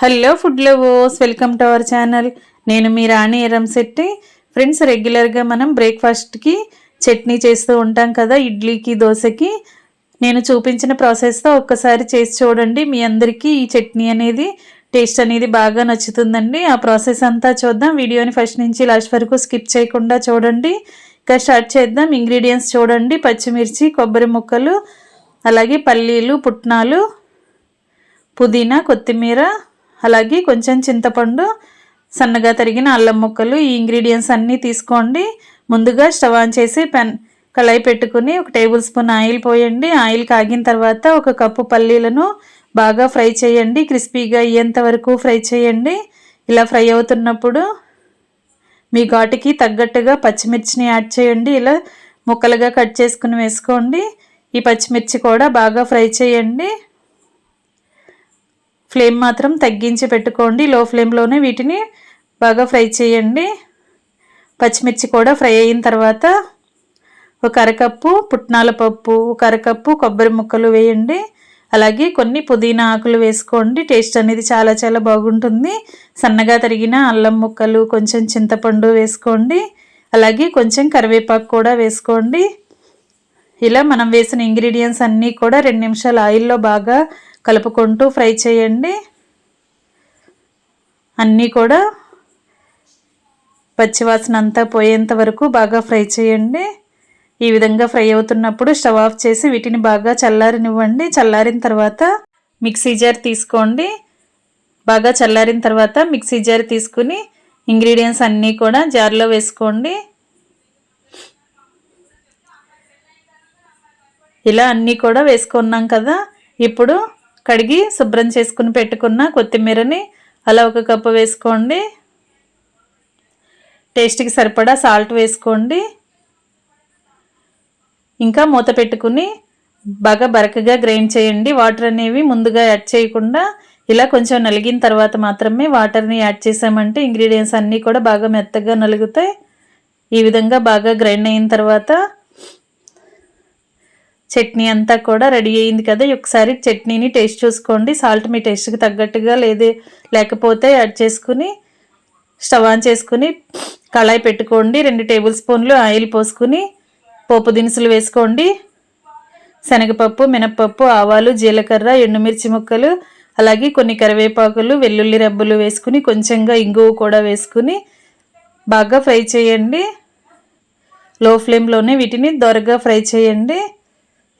Hello food lovers, welcome to our channel. నేను మీ రాణి Eramsetti. Friends, రెగ్యులర్గా మనం బ్రేక్ఫాస్ట్కి చట్నీ చేస్తూ ఉంటాం కదా, ఇడ్లీకి దోశకి. నేను చూపించిన ప్రాసెస్తో ఒక్కసారి చేసి చూడండి. మీ అందరికీ ఈ చట్నీ అనేది టేస్ట్ అనేది బాగా నచ్చుతుందండి. ఆ ప్రాసెస్ అంతా చూద్దాం. వీడియోని ఫస్ట్ నుంచి లాస్ట్ వరకు స్కిప్ చేయకుండా చూడండి. ఇక స్టార్ట్ చేద్దాం. ఇంగ్రీడియంట్స్ చూడండి: పచ్చిమిర్చి, కొబ్బరి ముక్కలు, అలాగే పల్లీలు, పుట్నాలు, పుదీనా, కొత్తిమీర, అలాగే కొంచెం చింతపండు, సన్నగా తరిగిన అల్లం ముక్కలు. ఈ ఇంగ్రీడియంట్స్ అన్నీ తీసుకోండి. ముందుగా స్టవ్ ఆన్ చేసి కళాయి పెట్టుకుని 1 టేబుల్ స్పూన్ ఆయిల్ పోయండి. ఆయిల్ కాగిన తర్వాత 1 కప్పు పల్లీలను బాగా ఫ్రై చేయండి. క్రిస్పీగా అయ్యేంత వరకు ఫ్రై చేయండి. ఇలా ఫ్రై అవుతున్నప్పుడు మీ ఘాటుకి తగ్గట్టుగా పచ్చిమిర్చిని యాడ్ చేయండి. ఇలా ముక్కలుగా కట్ చేసుకుని వేసుకోండి. ఈ పచ్చిమిర్చి కూడా బాగా ఫ్రై చేయండి. ఫ్లేమ్ మాత్రం తగ్గించి పెట్టుకోండి. లో ఫ్లేమ్లోనే వీటిని బాగా ఫ్రై చేయండి. పచ్చిమిర్చి కూడా ఫ్రై అయిన తర్వాత 1 అరకప్పు పుట్నాల పప్పు, 1 అరకప్పు కొబ్బరి ముక్కలు వేయండి. అలాగే కొన్ని పుదీనా ఆకులు వేసుకోండి. టేస్ట్ అనేది చాలా చాలా బాగుంటుంది. సన్నగా తరిగిన అల్లం ముక్కలు, కొంచెం చింతపండు వేసుకోండి. అలాగే కొంచెం కరివేపాకు కూడా వేసుకోండి. ఇలా మనం వేసిన ఇంగ్రీడియంట్స్ అన్నీ కూడా 2 నిమిషాలు ఆయిల్లో బాగా కలుపుకుంటూ ఫ్రై చేయండి. అన్నీ కూడా పచ్చివాసన అంతా పోయేంత వరకు బాగా ఫ్రై చేయండి. ఈ విధంగా ఫ్రై అవుతున్నప్పుడు స్టవ్ ఆఫ్ చేసి వీటిని బాగా చల్లారనివ్వండి. చల్లారిన తర్వాత మిక్సీ జార్ తీసుకోండి. బాగా చల్లారిన తర్వాత మిక్సీ జార్ తీసుకుని ఇంగ్రీడియంట్స్ అన్నీ కూడా జార్లో వేసుకోండి. ఇలా అన్నీ కూడా వేసుకున్నాం కదా. ఇప్పుడు కడిగి శుభ్రం చేసుకుని పెట్టుకున్న కొత్తిమీరని అలా 1 కప్పు వేసుకోండి. టేస్ట్కి సరిపడా సాల్ట్ వేసుకోండి. ఇంకా మూత పెట్టుకుని బాగా బరకగా గ్రైండ్ చేయండి. వాటర్ అనేవి ముందుగా యాడ్ చేయకుండా ఇలా కొంచెం నలిగిన తర్వాత మాత్రమే వాటర్ని యాడ్ చేసామంటే ఇంగ్రీడియంట్స్ అన్నీ కూడా బాగా మెత్తగా నలుగుతాయి. ఈ విధంగా బాగా గ్రైండ్ అయిన తర్వాత చట్నీ అంతా కూడా రెడీ అయింది కదా. ఒకసారి చట్నీని టేస్ట్ చూసుకోండి. సాల్ట్ మీ టేస్ట్కి తగ్గట్టుగా లేకపోతే యాడ్ చేసుకుని స్టవ్ ఆన్ చేసుకుని కళాయి పెట్టుకోండి. 2 టేబుల్ స్పూన్లు ఆయిల్ పోసుకుని పోపు దినుసులు వేసుకోండి. శనగపప్పు, మినప్పప్పు, ఆవాలు, జీలకర్ర, ఎండుమిర్చి ముక్కలు, అలాగే కొన్ని కరివేపాకులు, వెల్లుల్లి రెబ్బలు వేసుకుని కొంచెంగా ఇంగువ కూడా వేసుకుని బాగా ఫ్రై చేయండి. లో ఫ్లేమ్లోనే వీటిని దోరగా ఫ్రై చేయండి.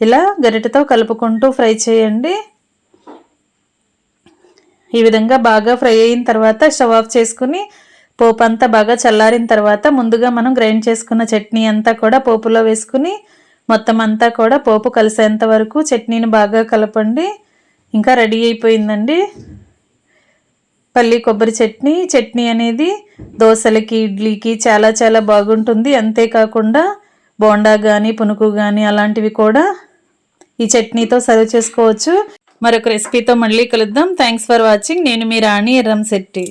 ఇలా గరిటెతో కలుపుకుంటూ ఫ్రై చేయండి. ఈ విధంగా బాగా ఫ్రై అయిన తర్వాత స్టవ్ ఆఫ్ చేసుకుని పోపు అంతా బాగా చల్లారిన తర్వాత ముందుగా మనం గ్రైండ్ చేసుకున్న చట్నీ అంతా కూడా పోపులో వేసుకుని మొత్తం అంతా కూడా పోపు కలిసేంత వరకు చట్నీని బాగా కలపండి. ఇంకా రెడీ అయిపోయిందండి పల్లి కొబ్బరి చట్నీ. చట్నీ అనేది దోశలకి, ఇడ్లీకి చాలా చాలా బాగుంటుంది. అంతేకాకుండా బోండా కానీ, పునుకు కానీ అలాంటివి కూడా ఈ చట్నీతో సర్వ్ చేసుకోవచ్చు. మరొక రెసిపీతో మళ్ళీ కలుద్దాం. Thanks for watching. నేను మీ రాణి ఎరంశెట్టి.